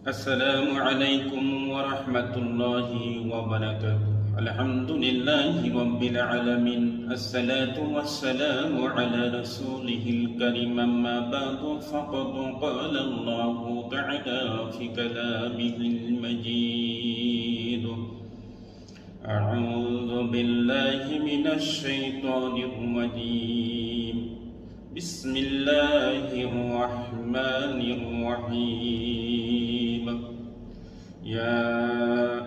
السلام عليكم ورحمة الله وبركاته. الحمد لله رب العالمين، الصلاة والسلام على رسوله الكريم. أما بعد فقد قال الله تعالى في كلامه المجيد: أعوذ بالله من الشيطان الرجيم، بسم الله الرحمن الرحيم. يا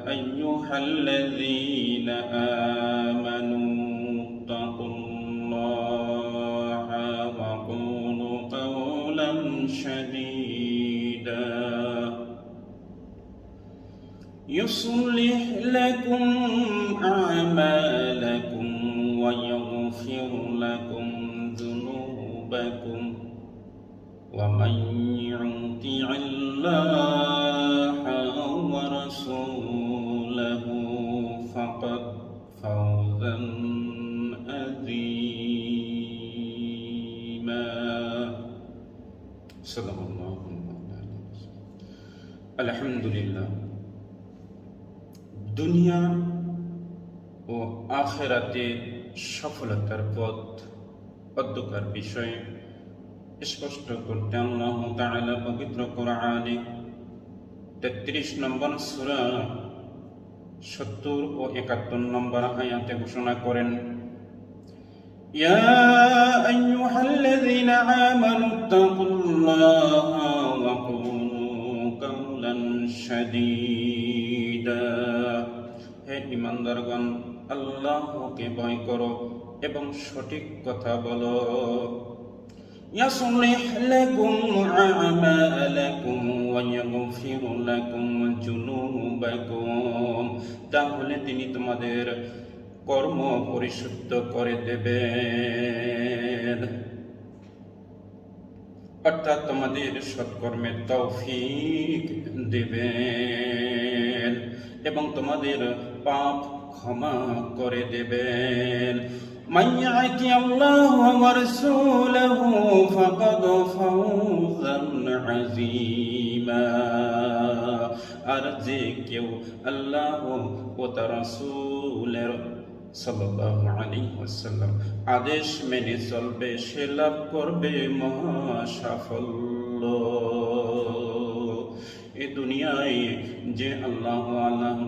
أيها الذين آمنوا اتقوا الله وقولوا قولا سديدا يصلح لكم أعمالكم ويغفر لكم ذنوبكم، ومن يطع الله ورسوله فقد فاز عظيما. صدق الله مولانا. الحمد لله। দুনিয়া ও আখিরাতে সফলতার পথ অধ্যকার বিষয়ে স্পষ্ট করতে আল্লাহ তাআলা পবিত্র কোরআনে 33 নম্বর সূরা 70 ও 71 নম্বর আয়াতে ঘোষণা করেন: ইয়া আইয়ুহাল্লাযীনা আমানুত্তাকুল্লাহা ওয়া কুলু কাওলান সাদীদা। হে ঈমানদারগণ, আল্লাহকে ভয় করো এবং সঠিক কথা বলো। يصلح لكم أعمالكم ويغفر لكم ذنوبكم, তাহলে তিনি তোমাদের কর্ম পরিশুদ্ধ করে দেবেন, অর্থাৎ তোমাদের সৎকর্মের তৌফিক দেবেন এবং তোমাদের পাপ ক্ষমা করে দেবেন। من يعص الله ورسوله فقد فاز عظيما। আর যে কেউ আল্লাহ ও তার রাসূলের সাল্লাল্লাহু আলাইহি ওয়াসাল্লাম আদেশ মেনে চলবে, সে লাভ করবে মহা সাফল্য। এই দুনিয়ায় যে আল্লাহ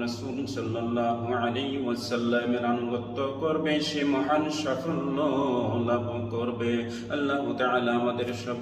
রাসূল সাল্লাল্লাহু আলাইহি ওয়াসাল্লামের আনুগত্য করবে, সে মহান সাফল্য লাভ করবে। আল্লাহ তাআলা আমাদের সব